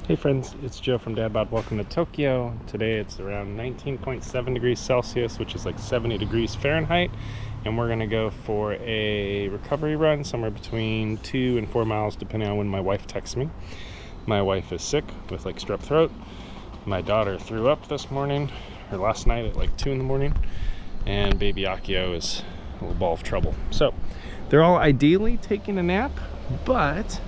Hey friends, it's Joe from DadBod. Welcome to Tokyo. Today it's around 19.7 degrees Celsius, which is like 70 degrees Fahrenheit. And we're gonna go for a recovery run somewhere between 2 and 4 miles, depending on when my wife texts me. My wife is sick with like strep throat. My daughter threw up this morning, or last night at like 2 in the morning. And baby Akio is a little ball of trouble. So they're all ideally taking a nap, but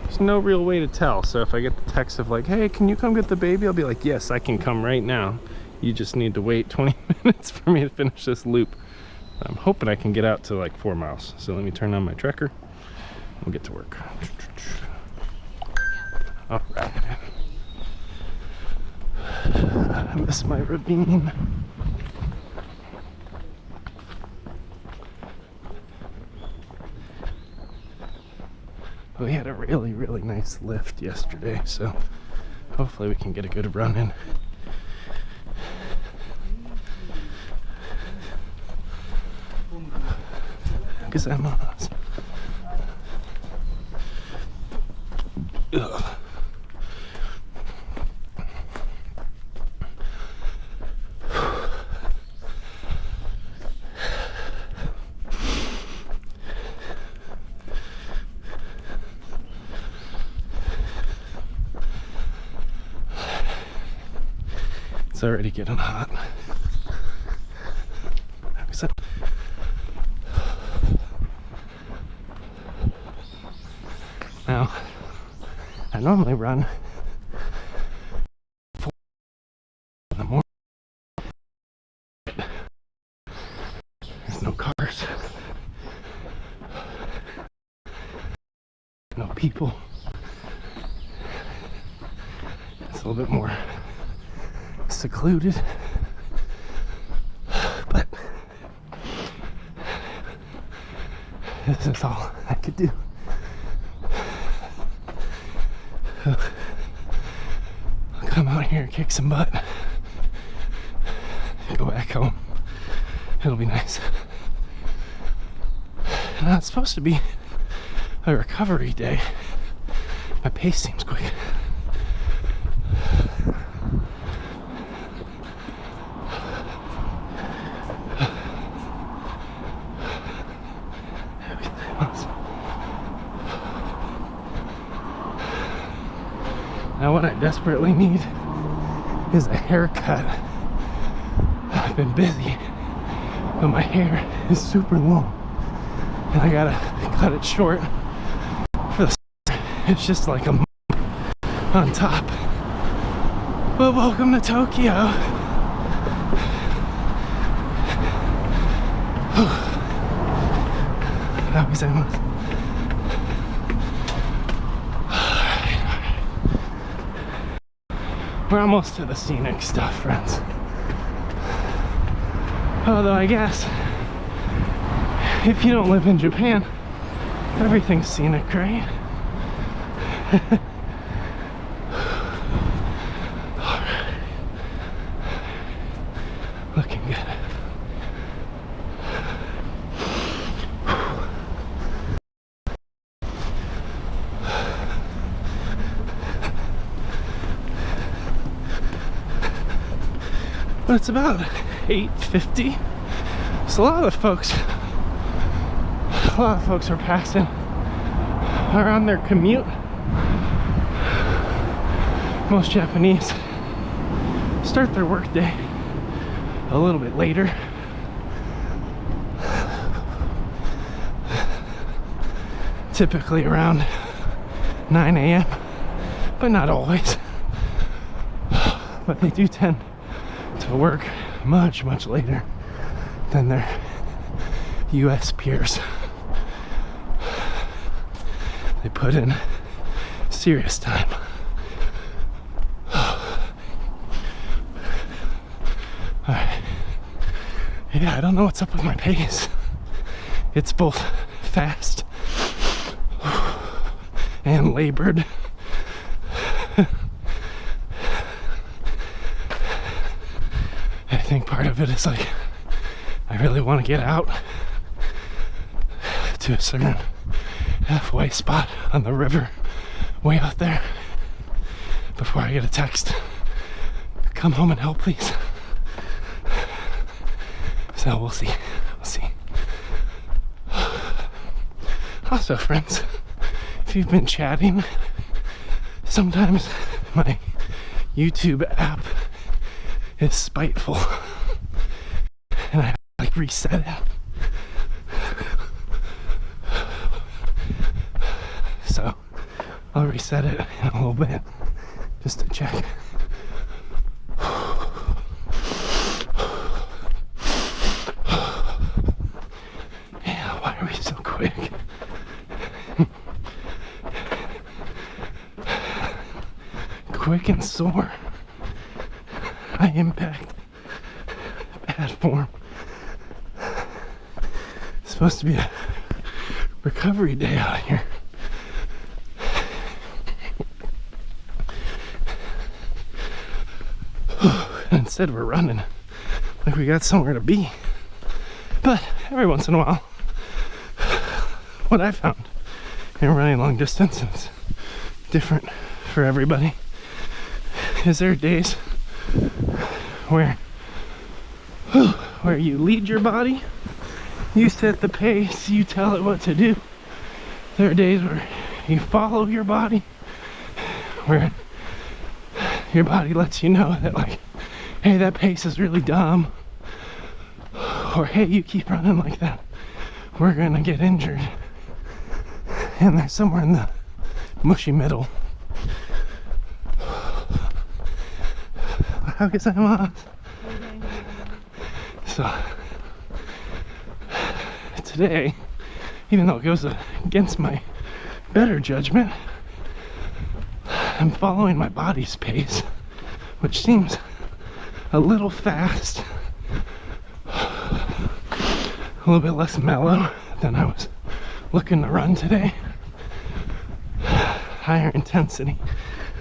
there's no real way to tell. So if I get the text of like, hey, can you come get the baby? I'll be like, yes, I can come right now. You just need to wait 20 minutes for me to finish this loop. I'm hoping I can get out to like 4 miles. So let me turn on my tracker. We'll get to work. All right. I miss my ravine. We had a really nice lift yesterday, so hopefully we can get a good run in. Gozaimasu. Ugh. It's already getting hot. Now, I normally run 4 in the morning. There's no cars, no people. It's a little bit more secluded, but this is all I could do. I'll come out here and kick some butt, go back home. It'll be nice. Now it's supposed to be a recovery day. My pace seems quick. Now what I desperately need is a haircut. I've been busy, but my hair is super long and I gotta cut it short for the it's just like a on top. But welcome to Tokyo. Gozaimasu. We're almost to the scenic stuff, friends. Although I guess if you don't live in Japan, everything's scenic, right? Alright. Looking good. But it's about 8:50, so a lot of folks are passing around their commute. Most Japanese start their work day a little bit later. Typically around 9 a.m., but not always. But they do tend to work much later than their US peers. They put in serious time. Alright. Yeah, I don't know what's up with my pace. It's both fast and labored. I think part of it is like I really want to get out to a certain halfway spot on the river way out there. before I get a text, come home and help, please. So we'll see. We'll see. Also, friends, if you've been chatting, sometimes my YouTube app is spiteful and I like reset it. So I'll reset it in a little bit just to check. Yeah, why are we so quick? Quick and sore. High impact. Bad form. It's supposed to be a recovery day out here. Instead we're running like we got somewhere to be. But every once in a while, what I found in running long distance, it's different for everybody, is there are days where you lead your body, you set the pace, you tell it what to do. There are days where you follow your body, where your body lets you know that, like, hey, that pace is really dumb, or hey, you keep running like that, we're gonna get injured. And there's somewhere in the mushy middle. How can I? So today, even though it goes against my better judgment, I'm following my body's pace, which seems a little fast, a little bit less mellow than I was looking to run today. Higher intensity,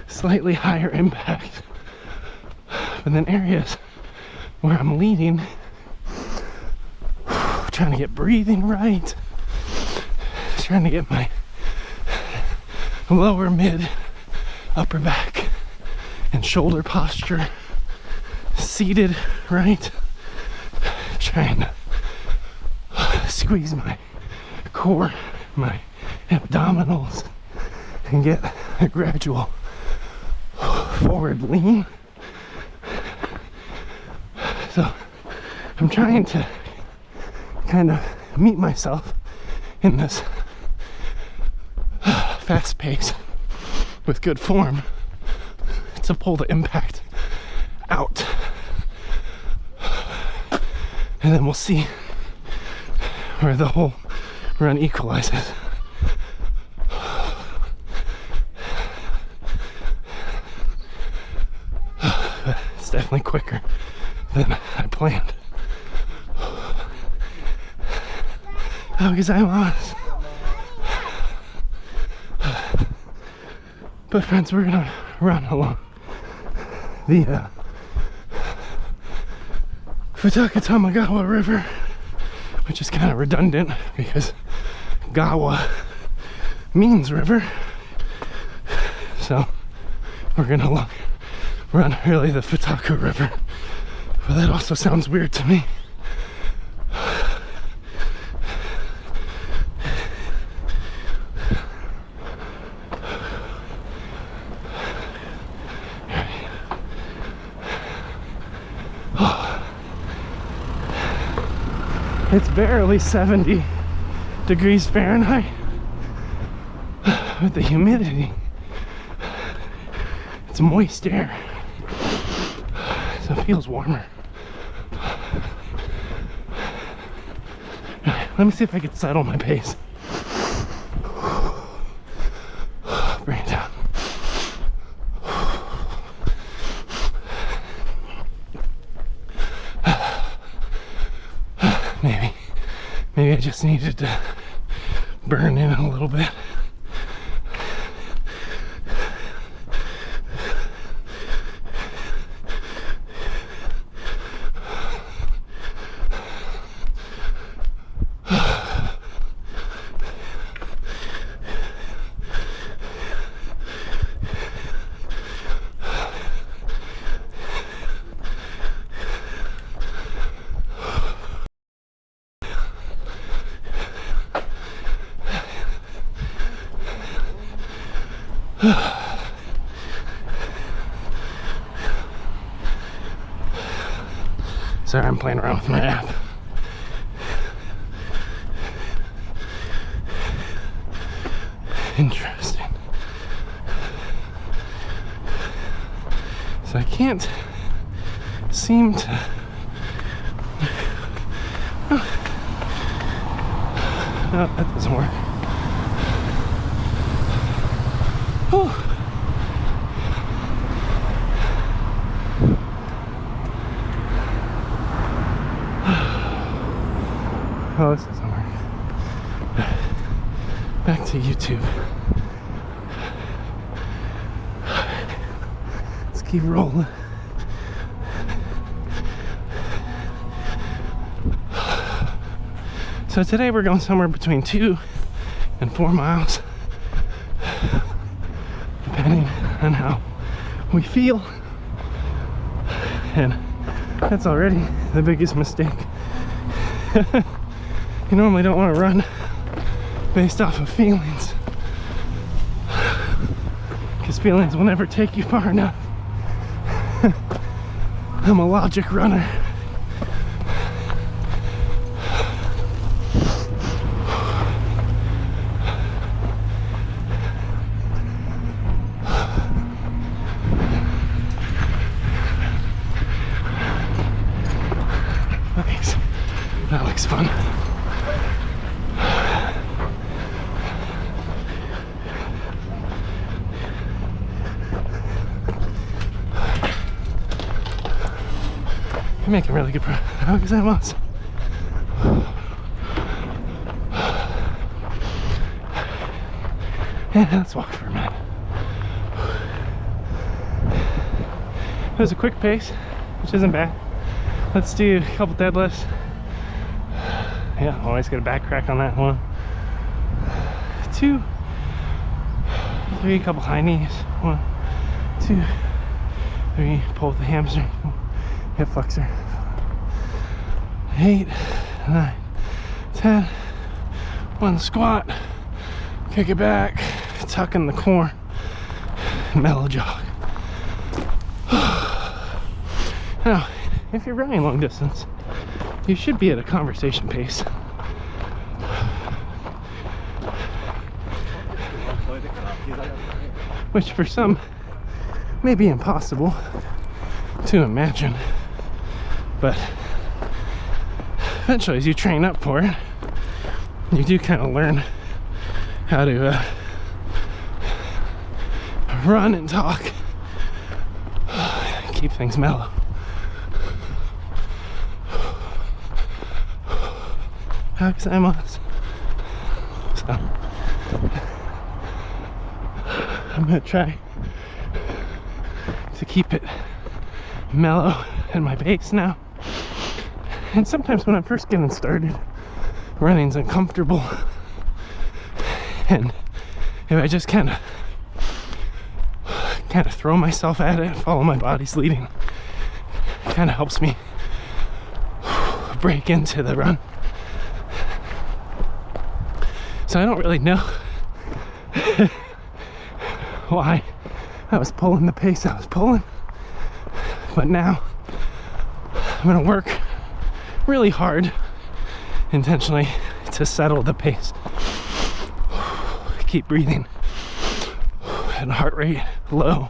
slightly higher impact, but then areas where I'm leading, trying to get breathing right, trying to get my lower, mid, upper back and shoulder posture seated right, trying to squeeze my core, my abdominals, and get a gradual forward lean. So I'm trying to kind of meet myself in this fast pace with good form to pull the impact out. And then we'll see where the whole run equalizes. But it's definitely quicker than I planned. How because I lost. But friends, we're gonna run along the Futakatama-gawa River, which is kind of redundant because Gawa means river. So we're gonna run really the Futaku River, but that also sounds weird to me. It's barely 70 degrees Fahrenheit with the humidity. It's moist air, so it feels warmer. Let me see if I can settle my pace. Bring it down. Maybe I just needed to burn in a little bit. Sorry, I'm playing around with my app. Interesting. So I can't seem to... No, that doesn't work. Whew. Oh, this doesn't work. Back to YouTube. Let's keep rolling. So today we're going somewhere between 2 and 4 miles, depending on how we feel. And that's already the biggest mistake. You normally don't want to run based off of feelings, because feelings will never take you far enough. I'm a logic runner. Thanks. That looks fun. You're making really good progress. Yeah, let's walk for a minute. It was a quick pace, which isn't bad. Let's do a couple deadlifts. Yeah, always get a back crack on that one. 2, 3, couple high knees. 1, 2, 3, pull with the hamstring. Hip flexor. 8, 9, 10. 1 squat. Kick it back. Tuck in the core. Mellow jog. Now, if you're running long distance, you should be at a conversation pace. Which for some may be impossible to imagine, but eventually as you train up for it, you do kind of learn how to run and talk, keep things mellow. So I'm gonna try to keep it mellow at my pace now. And sometimes when I'm first getting started, running's uncomfortable, and if I just kind of throw myself at it, follow my body's leading, it kind of helps me break into the run. So I don't really know why I was pulling the pace I was pulling, but now I'm gonna work really hard intentionally to settle the pace. Keep breathing and heart rate low,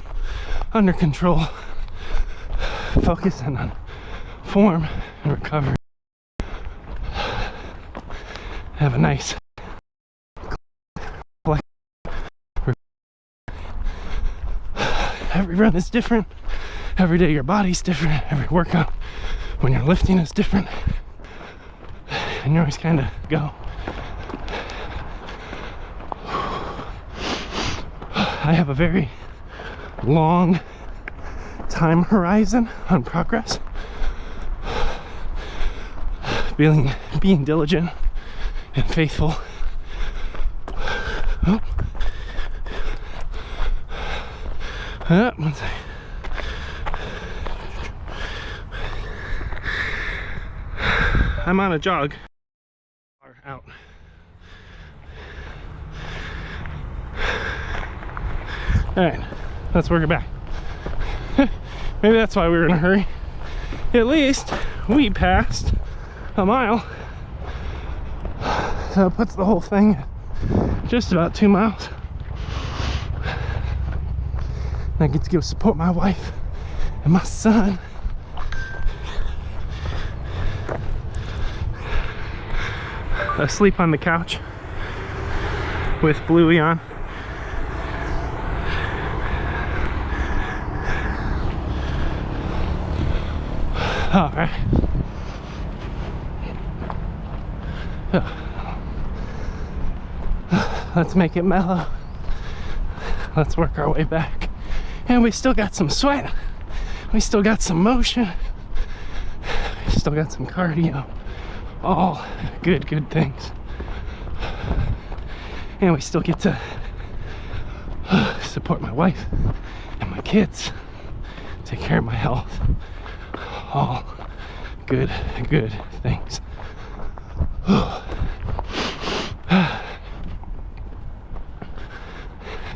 under control, focusing on form and recovery. Have a nice every run is different, every day your body's different, every workout when you're lifting is different, and you always kind of go. I have a very long time horizon on progress. Being diligent and faithful. Oh. One second. I'm on a jog. Out. All right, let's work it back. Maybe that's why we were in a hurry. At least we passed a mile. So it puts the whole thing at just about 2 miles. And I get to go support my wife and my son. Asleep on the couch with Bluey on. All right. Let's make it mellow. Let's work our way back. And we still got some sweat. We still got some motion. We still got some cardio. All good things. And we still get to support my wife and my kids. Take care of my health. All good things.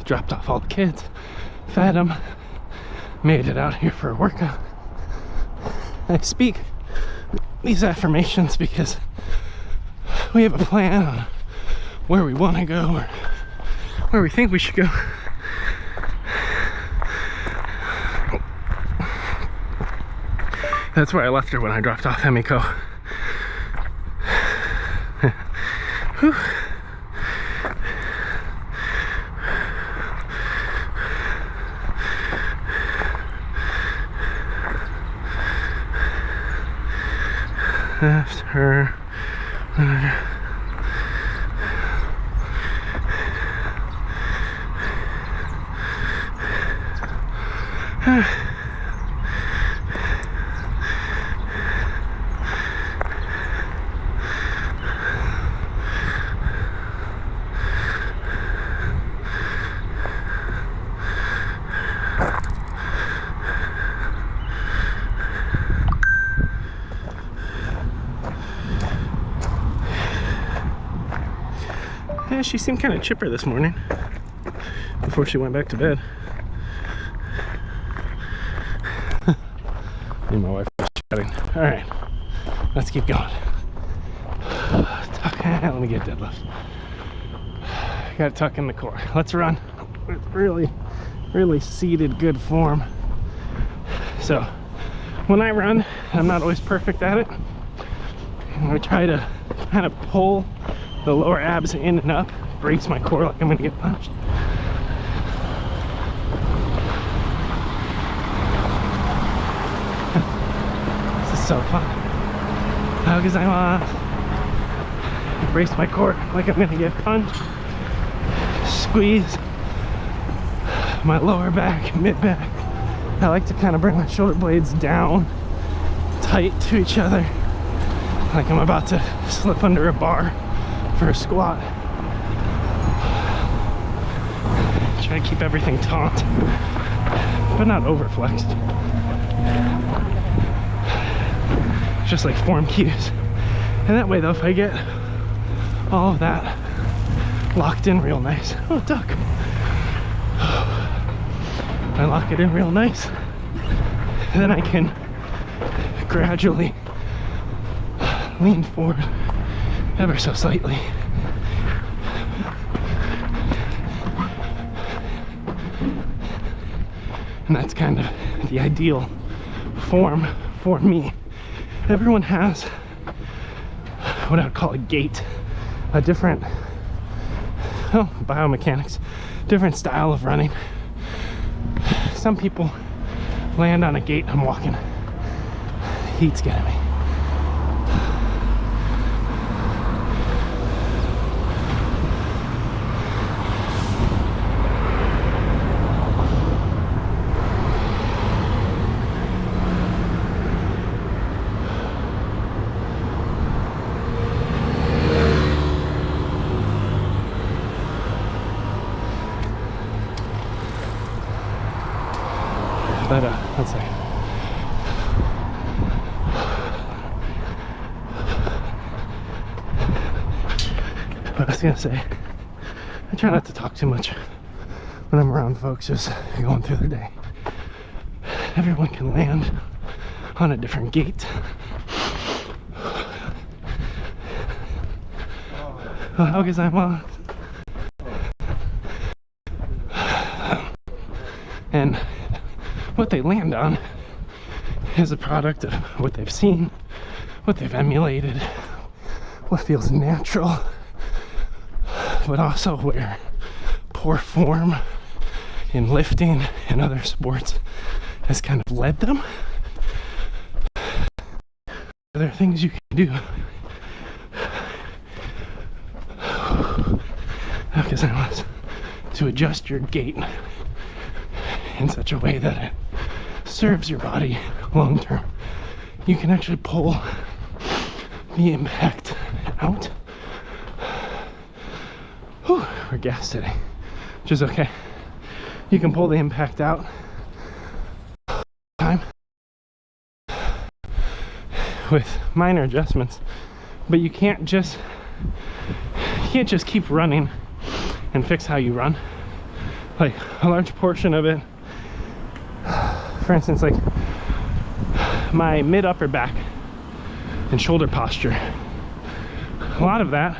Dropped off all the kids, fed them, made it out here for a workout. I speak these affirmations because we have a plan on where we want to go or where we think we should go. That's where I left her when I dropped off Emiko. Whew. Left her. Yeah, she seemed kind of chipper this morning before she went back to bed. Me and my wife was chatting. All right, let's keep going. Let me get deadlift. Got to tuck in the core. Let's run with really seated good form. So when I run, I'm not always perfect at it. I try to kind of pull the lower abs in and up, brace my core like I'm gonna get punched. This is so fun. Brace my core like I'm gonna get punched. Squeeze my lower back, mid back. I like to kind of bring my shoulder blades down tight to each other, like I'm about to slip under a bar for a squat. Try to keep everything taut, but not overflexed. Just like form cues. And that way though, if I get all of that locked in real nice. Oh, duck. I lock it in real nice, then I can gradually lean forward ever so slightly. And that's kind of the ideal form for me. Everyone has what I would call a gait, a different biomechanics, different style of running. Some people land on a gait. I'm walking. Heat's getting me. But let's see. What I was gonna say, I try not to talk too much when I'm around folks just going through their day. Everyone can land on a different gait. And what they land on is a product of what they've seen, what they've emulated, what feels natural, but also where poor form in lifting and other sports has kind of led them. There are things you can do to adjust your gait in such a way that it serves your body long term. You can actually pull the impact out. Whew, we're gassed today, which is okay. You can pull the impact out time with minor adjustments, but you can't just keep running and fix how you run. Like a large portion of it, for instance, like my mid upper back and shoulder posture, a lot of that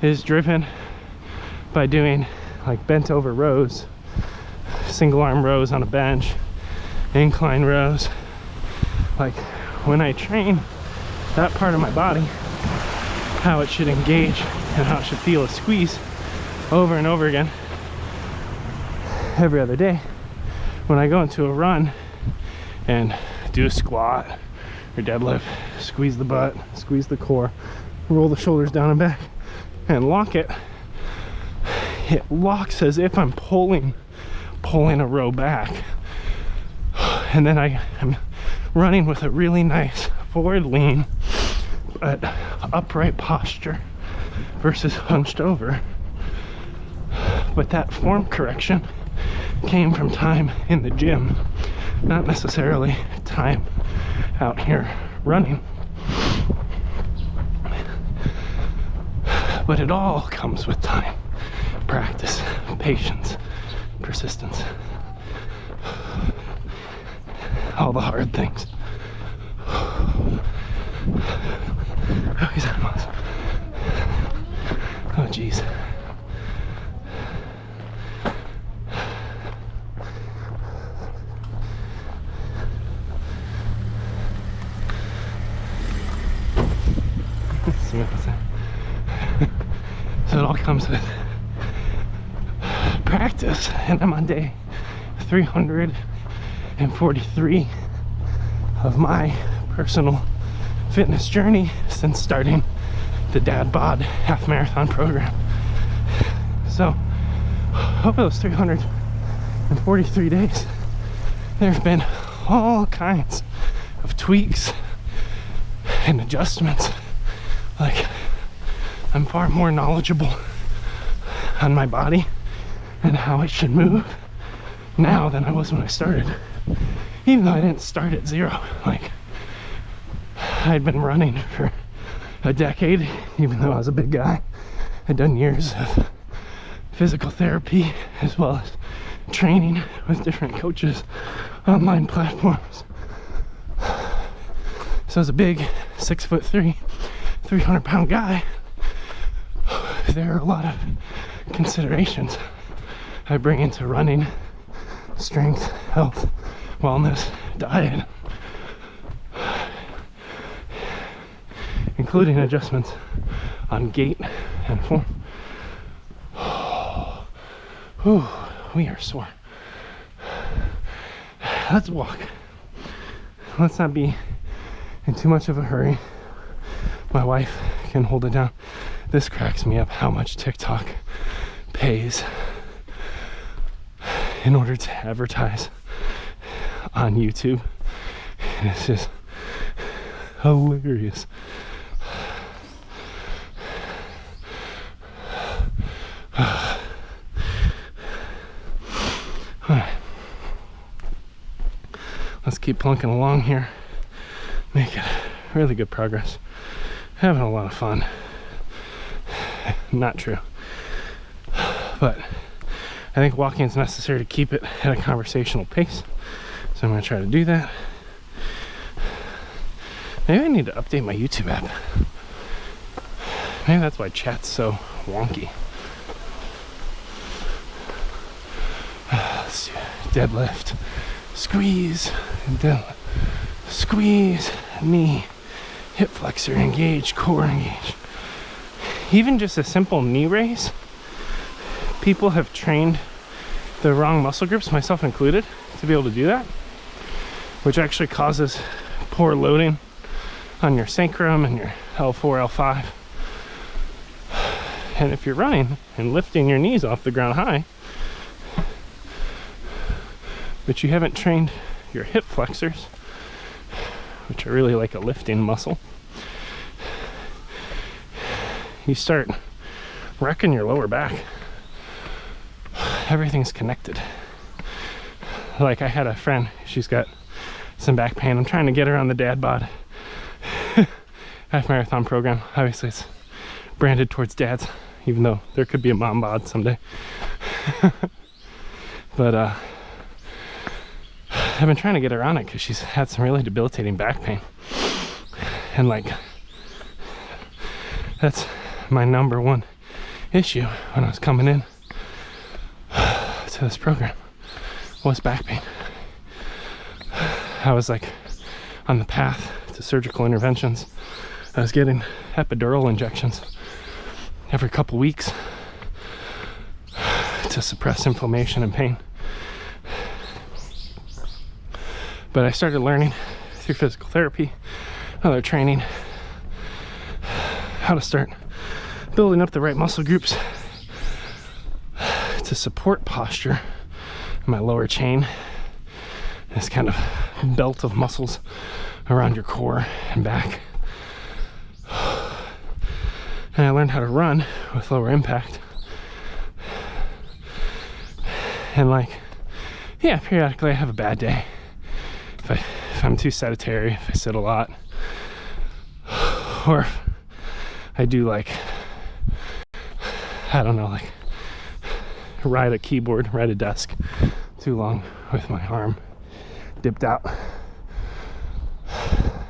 is driven by doing like bent over rows, single arm rows on a bench, incline rows. Like when I train that part of my body, how it should engage and how it should feel a squeeze over and over again every other day, when I go into a run and do a squat or deadlift, squeeze the butt, squeeze the core, roll the shoulders down and back and lock it, it locks as if I'm pulling a row back. And then I'm running with a really nice forward lean but upright posture versus hunched over. But that form correction came from time in the gym, not necessarily time out here running. But it all comes with time, practice, patience, persistence, all the hard things. Oh geez. So it all comes with practice, and I'm on day 343 of my personal fitness journey since starting the DadBod half marathon program. So over those 343 days, there have been all kinds of tweaks and adjustments. Like, I'm far more knowledgeable on my body and how it should move now than I was when I started. Even though I didn't start at zero. Like, I'd been running for a decade, even though I was a big guy. I'd done years of physical therapy as well as training with different coaches, online platforms. So as a big 6'3", 300-pound guy, there are a lot of considerations I bring into running: strength, health, wellness, diet, including adjustments on gait and form. Whew, we are sore. Let's walk. Let's not be in too much of a hurry. My wife can hold it down. This cracks me up how much TikTok pays in order to advertise on YouTube. And it's just hilarious. Alright. Let's keep plunking along here. Making really good progress. Having a lot of fun. Not true. But I think walking is necessary to keep it at a conversational pace. So I'm going to try to do that. Maybe I need to update my YouTube app. Maybe that's why chat's so wonky. Let's do deadlift, squeeze, deadlift, squeeze, knee, hip flexor engage, core engage. Even just a simple knee raise, people have trained the wrong muscle groups, myself included, to be able to do that, which actually causes poor loading on your sacrum and your L4, L5. And if you're running and lifting your knees off the ground high, but you haven't trained your hip flexors, which are really like a lifting muscle, you start wrecking your lower back. Everything's connected. Like, I had a friend, she's got some back pain. I'm trying to get her on the DadBod half marathon program. Obviously it's branded towards dads, even though there could be a mom bod someday. But I've been trying to get her on it because she's had some really debilitating back pain, and like, that's my number one issue when I was coming in to this program, was back pain. I was like on the path to surgical interventions. I was getting epidural injections every couple weeks to suppress inflammation and pain. But I started learning through physical therapy, other training, how to start building up the right muscle groups to support posture in my lower chain, this kind of belt of muscles around your core and back. And I learned how to run with lower impact. And like, yeah, periodically I have a bad day. If I'm too sedentary, if I sit a lot, or if I do like, I don't know, like ride a keyboard, ride a desk too long with my arm dipped out.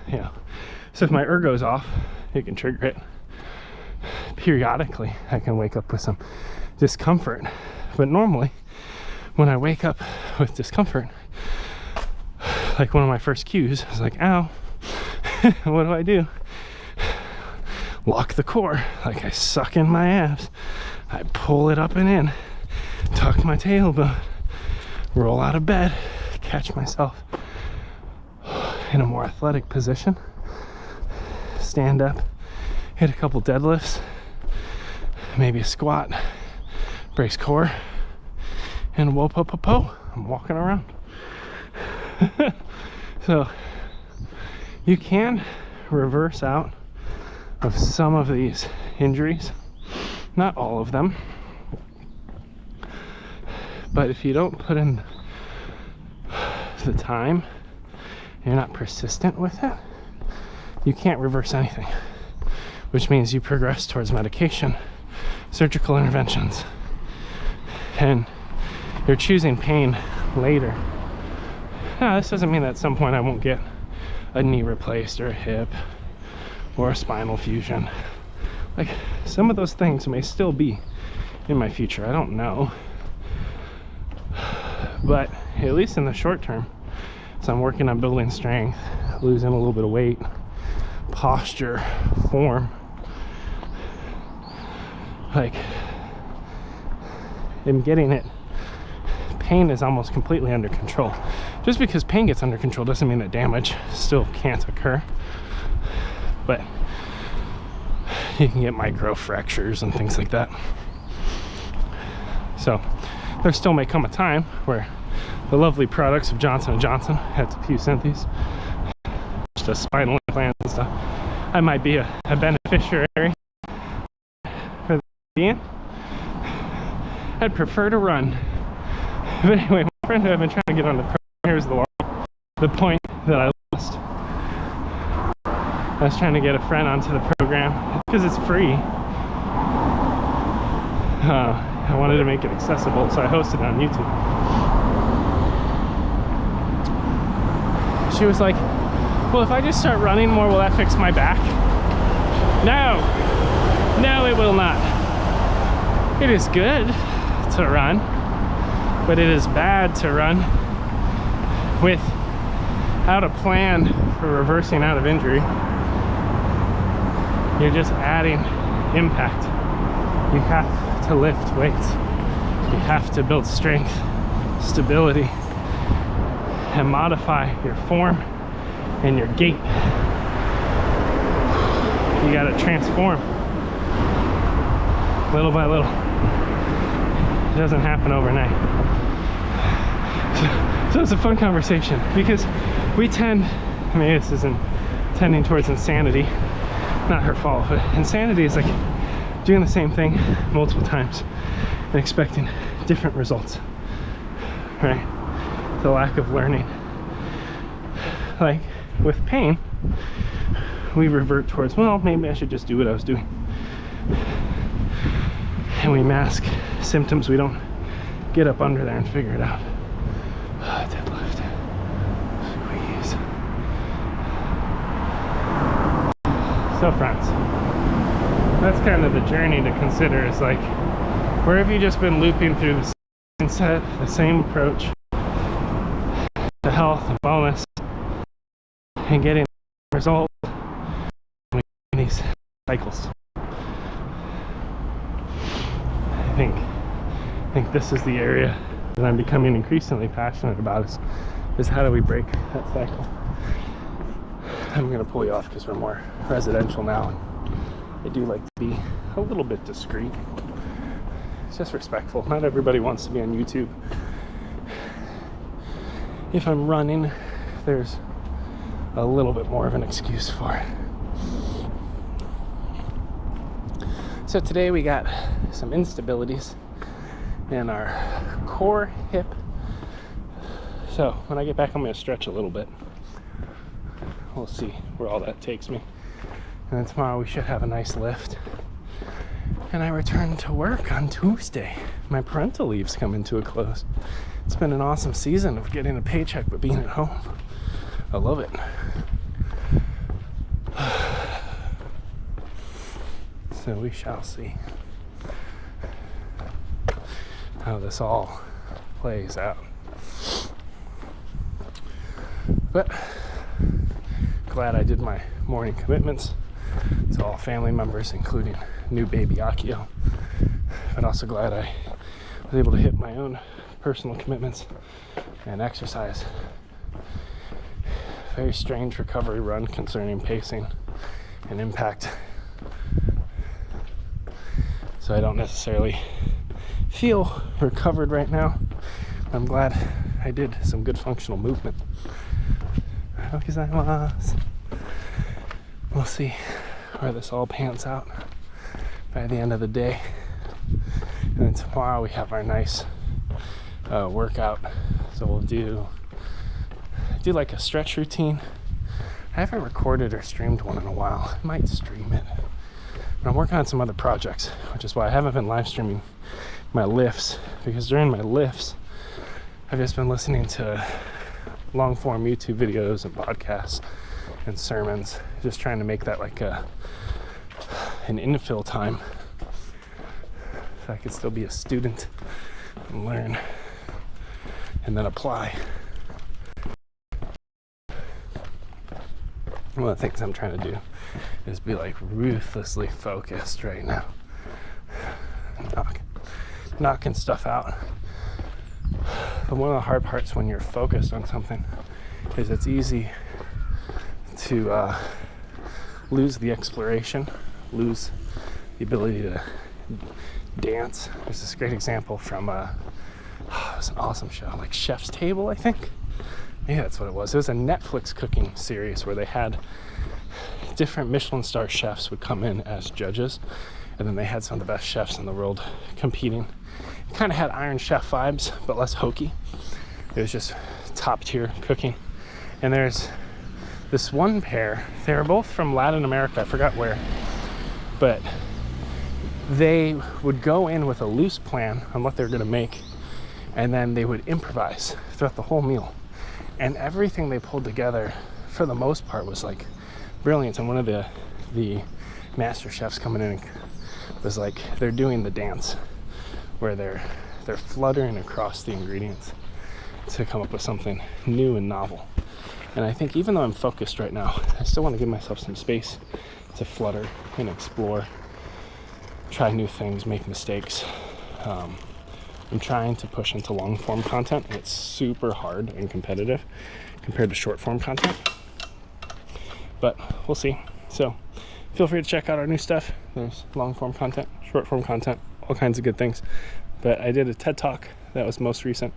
Yeah. So if my ergo's off, it can trigger it. Periodically, I can wake up with some discomfort. But normally, when I wake up with discomfort, like one of my first cues is like, ow, what do? Lock the core. Like, I suck in my abs, I pull it up and in, tuck my tailbone, roll out of bed, catch myself in a more athletic position, stand up, hit a couple deadlifts, maybe a squat, brace core, and whoa, po, po, po, I'm walking around. So you can reverse out of some of these injuries, not all of them, but if you don't put in the time, you're not persistent with it, you can't reverse anything, which means you progress towards medication, surgical interventions, and you're choosing pain later. Now, this doesn't mean that at some point I won't get a knee replaced or a hip or a spinal fusion. Like, some of those things may still be in my future, I don't know. But at least in the short term, so I'm working on building strength, losing a little bit of weight, posture, form. Like, I'm getting it. Pain is almost completely under control. Just because pain gets under control doesn't mean that damage still can't occur. But you can get micro fractures and things like that. So there still may come a time where the lovely products of Johnson & Johnson, had to Synthes, just spinal implants and stuff, I might be a beneficiary for the end. I'd prefer to run. But anyway, my friend who I've been trying to get on the program, here's the point that I lost. I was trying to get a friend onto the program because it's free. I wanted to make it accessible, so I hosted it on YouTube. She was like, well, if I just start running more, will that fix my back? No, it will not. It is good to run, but it is bad to run without a plan for reversing out of injury. You're just adding impact. You have to lift weights. You have to build strength, stability, and modify your form and your gait. You gotta transform little by little. It doesn't happen overnight. So it's a fun conversation because we tend, maybe this isn't tending towards insanity, not her fault, but insanity is like doing the same thing multiple times and expecting different results, right? The lack of learning. Like with pain, we revert towards, well, maybe I should just do what I was doing. And we mask symptoms. We don't get up under there and figure it out. Deadlift. Squeeze. So friends, that's kind of the journey to consider, is like, where have you just been looping through the same set, the same approach to health and wellness and getting results in these cycles? I think this is the area that I'm becoming increasingly passionate about, is how do we break that cycle. I'm gonna pull you off because we're more residential now, and I do like to be a little bit discreet. It's just respectful. Not everybody wants to be on YouTube. If I'm running, there's a little bit more of an excuse for it. So today we got some instabilities in our core hip. So when I get back, I'm going to stretch a little bit. We'll see where all that takes me. And then tomorrow we should have a nice lift. And I return to work on Tuesday. My parental leave's coming to a close. It's been an awesome season of getting a paycheck but being at home. I love it. So we shall see how this all plays out. But glad I did my morning commitments to all family members, including new baby Akio. But also glad I was able to hit my own personal commitments and exercise. Very strange recovery run concerning pacing and impact. So I don't necessarily feel recovered right now. I'm glad I did some good functional movement. We'll see where this all pans out by the end of the day. And then tomorrow we have our nice workout. So we'll do like a stretch routine. I haven't recorded or streamed one in a while. I might stream it. And I'm working on some other projects, which is why I haven't been live streaming my lifts, because during my lifts I've just been listening to long form YouTube videos and podcasts and sermons, just trying to make that like an infill time so I could still be a student and learn and then apply. One of the things I'm trying to do is be like ruthlessly focused right now, knocking stuff out. But one of the hard parts when you're focused on something is it's easy to lose the exploration, lose the ability to dance. There's this great example from it was an awesome show, like Chef's Table, I think. Yeah, that's what it was. It was a Netflix cooking series where they had different Michelin star chefs would come in as judges, and then they had some of the best chefs in the world competing. It kind of had Iron Chef vibes, but less hokey. It was just top tier cooking. And there's this one pair, they were both from Latin America, I forgot where, but they would go in with a loose plan on what they're gonna make, and then they would improvise throughout the whole meal. And everything they pulled together, for the most part, was like brilliant. And one of the master chefs coming in was like, they're doing the dance where they're fluttering across the ingredients to come up with something new and novel. And I think even though I'm focused right now, I still want to give myself some space to flutter and explore, try new things, make mistakes. I'm trying to push into long form content. It's super hard and competitive compared to short form content, but we'll see. So feel free to check out our new stuff. There's long form content, short form content, all kinds of good things. But I did a TED Talk that was most recent.